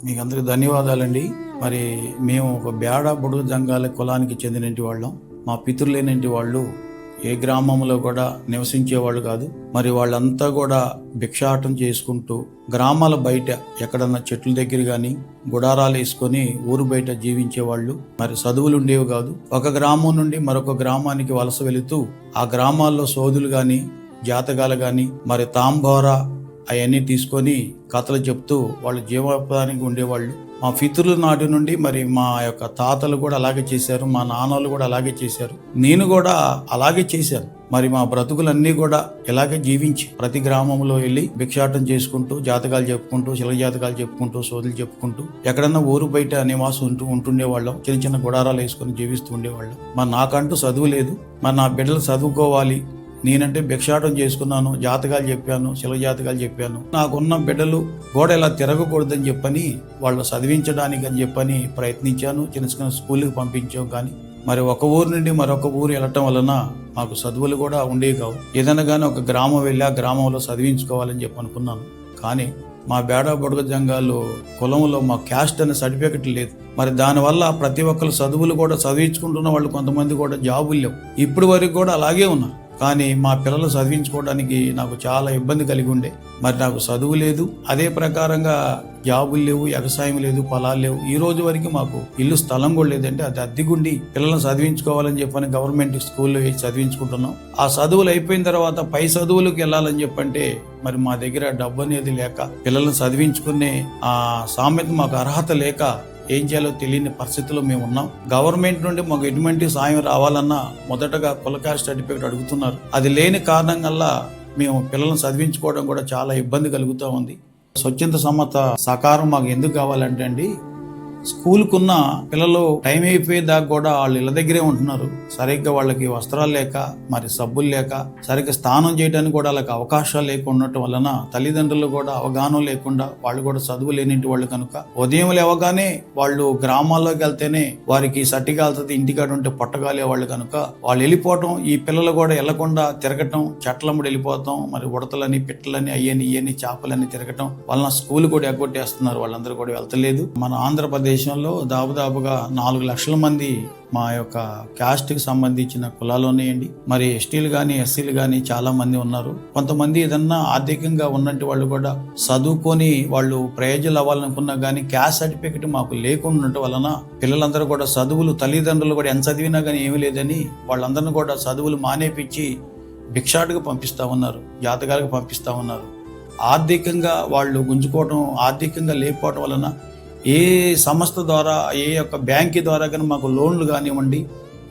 మీకు అందరికి ధన్యవాదాలండి. మరి మేము ఒక బేడ బుడుగు జంగాల కులానికి చెందినటి వాళ్ళం. మా పితరులేనంటి వాళ్ళు ఏ గ్రామంలో కూడా నివసించేవాళ్ళు కాదు. మరి వాళ్ళంతా కూడా భిక్షాటం చేసుకుంటూ గ్రామాల బయట ఎక్కడన్నా చెట్ల దగ్గర కానీ గుడారాలు వేసుకొని ఊరు బయట జీవించేవాళ్ళు. మరి చదువులు ఉండేవి కాదు. ఒక గ్రామం నుండి మరొక గ్రామానికి వలస వెళుతూ ఆ గ్రామాల్లో సోదులు కానీ జాతకాలు కానీ మరి తాంబోరా అవన్నీ తీసుకొని కథలు చెప్తూ వాళ్ళు జీవనోపాధానికి ఉండేవాళ్ళు. మా పితరుల నాటి నుండి మరి మా యొక్క తాతలు కూడా అలాగే చేశారు, మా నాన్నలు కూడా అలాగే చేశారు, నేను కూడా అలాగే చేశాను. మరి మా బ్రతుకులన్నీ కూడా ఇలాగే జీవించి ప్రతి గ్రామంలో వెళ్ళి భిక్షాటం చేసుకుంటూ జాతకాలు చెప్పుకుంటూ శిల జాతకాలు చెప్పుకుంటూ సోదులు చెప్పుకుంటూ ఎక్కడన్నా ఊరు బయట నివాసం ఉంటుండేవాళ్ళం. చిన్న చిన్న గుడారాలు వేసుకొని జీవిస్తూ ఉండేవాళ్ళం. మరి నాకంటూ చదువు లేదు. మరి నా బిడ్డలు చదువుకోవాలి, నేనంటే భిక్షాటం చేసుకున్నాను, జాతకాలు చెప్పాను, శిల జాతకాలు చెప్పాను. నాకున్న బిడ్డలు గోడ ఇలా తిరగకూడదని చెప్పని వాళ్ళు చదివించడానికి అని చెప్పని ప్రయత్నించాను. చిన్న చిన్న స్కూల్కి పంపించాం. కానీ మరి ఒక ఊరు నుండి మరొక ఊరు వెళ్ళటం వలన మాకు చదువులు కూడా ఉండేవి కావు. ఏదైనా కానీ ఒక గ్రామం వెళ్ళి ఆ గ్రామంలో చదివించుకోవాలని చెప్పి అనుకున్నాను. కానీ మా బేడ బుడగ జంగాలు కులంలో మా క్యాస్ట్ అనే సర్టిఫికెట్ లేదు. మరి దానివల్ల ప్రతి ఒక్కరు చదువులు కూడా చదివించుకుంటున్న వాళ్ళు కొంతమంది కూడా జాబులు లేవు. ఇప్పటి వరకు కూడా అలాగే ఉన్నారు. కానీ మా పిల్లలు చదివించుకోవడానికి నాకు చాలా ఇబ్బంది కలిగి ఉండే. మరి నాకు చదువు లేదు, అదే ప్రకారంగా జాబులు లేవు, వ్యవసాయం లేదు, పొలాలు లేవు. ఈ రోజు వరకు మాకు ఇల్లు స్థలం కూడా లేదంటే అది అద్దెగుండి పిల్లలను చదివించుకోవాలని చెప్పని గవర్నమెంట్ స్కూల్లో వేసి చదివించుకుంటున్నాం. ఆ చదువులు అయిపోయిన తర్వాత పై చదువులకు వెళ్ళాలని చెప్పంటే మరి మా దగ్గర డబ్బు అనేది లేక పిల్లలను చదివించుకునే ఆ సామెత మాకు అర్హత లేక ఏం చేయాలో తెలియని పరిస్థితిలో మేము ఉన్నాం. గవర్నమెంట్ నుండి మాకు ఎటువంటి సాయం రావాలన్నా మొదటగా కుల క్యాస్ట్ సర్టిఫికేట్ అడుగుతున్నారు. అది లేని కారణం వల్ల మేము పిల్లలను చదివించుకోవడం కూడా చాలా ఇబ్బంది కలుగుతూ ఉంది. స్వచ్ఛంద సమత సహకారం మాకు ఎందుకు కావాలంటే అండి, స్కూల్కున్న పిల్లలు టైం అయిపోయేదాకా కూడా వాళ్ళు ఇళ్ళ దగ్గరే ఉంటున్నారు. సరిగ్గా వాళ్ళకి వస్త్రాలు లేక మరి సబ్బులు లేక సరిగ్గా స్నానం చేయడానికి కూడా వాళ్ళకి అవకాశాలు లేకుండా ఉండటం వలన తల్లిదండ్రులు కూడా అవగాహన లేకుండా వాళ్ళు కూడా చదువు లేనింటి వాళ్ళు కనుక ఉదయం లేవగానే వాళ్ళు గ్రామాల్లోకి వెళ్తేనే వారికి సట్టిగాలుతుంది, ఇంటికాడ ఉంటే పొట్టగాలే వాళ్ళు కనుక వాళ్ళు వెళ్ళిపోవటం, ఈ పిల్లలు కూడా వెళ్లకుండా తిరగటం, చెట్లమ్మడి వెళ్ళిపోతాం, మరి ఉడతలని పిట్టలని అయ్యని ఇయ్యని చేపలని తిరగటం వలన స్కూల్ కూడా ఎగ్గొట్టేస్తున్నారు. వాళ్ళందరూ కూడా వెళ్తలేదు. మన ఆంధ్రప్రదేశ్ దేశంలో దాదాపుగా 4 లక్షల మంది మా యొక్క క్యాస్ట్కి సంబంధించిన కులాలు ఉన్నాయండి. మరి ఎస్టీలు కానీ ఎస్సీలు కానీ చాలా మంది ఉన్నారు. కొంతమంది ఏదన్నా ఆర్థికంగా ఉన్నట్టు వాళ్ళు కూడా చదువుకొని వాళ్ళు ప్రయోజనాలు అవ్వాలనుకున్నా కానీ క్యాస్ట్ సర్టిఫికెట్ మాకు లేకుండా ఉండటం వలన పిల్లలందరూ కూడా చదువులు తల్లిదండ్రులు కూడా ఎంత చదివినా కానీ ఏమీ లేదని వాళ్ళందరినీ కూడా చదువులు మానేపించి భిక్షాటుకు పంపిస్తూ ఉన్నారు, జాతకాలకు పంపిస్తూ ఉన్నారు. ఆర్థికంగా వాళ్ళు గుంజుకోవడం, ఆర్థికంగా లేకపోవడం వలన ఏ సంస్థ ద్వారా ఏ యొక్క బ్యాంక్ ద్వారా కానీ మాకు లోన్లు కానివ్వండి,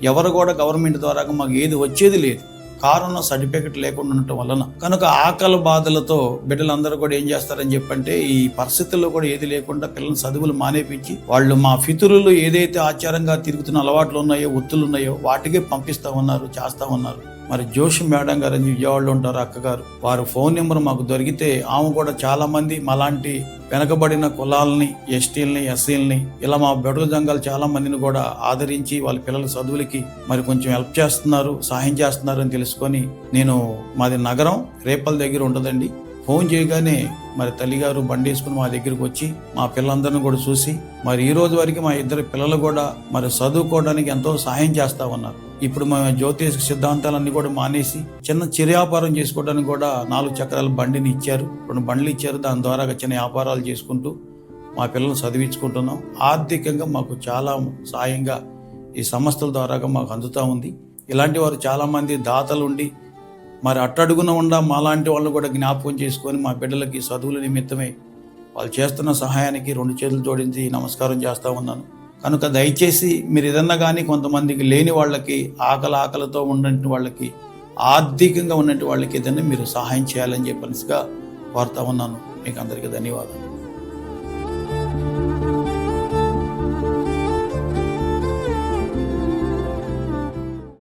ఎవరు కూడా గవర్నమెంట్ ద్వారా మాకు ఏది వచ్చేది లేదు. కారణం సర్టిఫికెట్ లేకుండా ఉండటం వలన. కనుక ఆకలి బాధలతో బిడ్డలందరూ కూడా ఏం చేస్తారని చెప్పంటే ఈ పరిస్థితుల్లో కూడా ఏది లేకుండా పిల్లల చదువులు మానేపించి వాళ్ళు మా పితరులు ఏదైతే ఆచారంగా తిరుగుతున్న అలవాట్లు ఉన్నాయో, ఒత్తులు ఉన్నాయో వాటికే పంపిస్తూ ఉన్నారు, చేస్తూ ఉన్నారు. మరి జోషి మేడం గారు అని విజయవాడలో ఉంటారు, అక్కగారు. వారు ఫోన్ నెంబర్ మాకు దొరికితే ఆమె కూడా చాలా మంది మాలాంటి వెనకబడిన కులాలని, ఎస్టీలని, ఎస్సీలని ఇలా మా బెడగ జంగాలు చాలా మందిని కూడా ఆదరించి వాళ్ళ పిల్లల చదువులకి మరి కొంచెం హెల్ప్ చేస్తున్నారు, సహాయం చేస్తున్నారు అని తెలుసుకొని నేను మాది నగరం రేపల దగ్గర ఉండదండి. ఫోన్ చేయగానే మరి తల్లిగారు బండి వేసుకుని మా దగ్గరికి వచ్చి మా పిల్లలందరినీ కూడా చూసి మరి ఈ రోజు వరకు మా ఇద్దరు పిల్లలు కూడా మరి చదువుకోవడానికి ఎంతో సహాయం చేస్తా ఉన్నారు. ఇప్పుడు మా జ్యోతిష సిద్ధాంతాలన్నీ కూడా మానేసి చిన్న వ్యాపారం చేసుకోవడానికి కూడా 4 చక్రాల బండిని ఇచ్చారు, 2 బండ్లు ఇచ్చారు. దాని ద్వారా చిన్న వ్యాపారాలు చేసుకుంటూ మా పిల్లల్ని చదివించుకుంటున్నాం. ఆర్థికంగా మాకు చాలా సాయంగా ఈ సంస్థల ద్వారా మాకు అందుతూ ఉంది. ఇలాంటి వారు చాలామంది దాతలు ఉండి మరి అట్టడుగున ఉండ మాలాంటి వాళ్ళు కూడా జ్ఞాపకం చేసుకొని మా బిడ్డలకి చదువుల నిమిత్తమే వాళ్ళు చేస్తున్న సహాయానికి 2 చేతులు జోడించి నమస్కారం చేస్తూ ఉన్నాను. కనుక దయచేసి మీరు ఏదన్నా కానీ కొంతమందికి లేని వాళ్ళకి, ఆకలితో ఉన్నటువంటి వాళ్ళకి, ఆర్థికంగా ఉన్నటువంటి వాళ్ళకి ఏదైనా మీరు సహాయం చేయాలని చెప్పనిగా కోరుతా ఉన్నాను. మీకు అందరికీ ధన్యవాదాలు.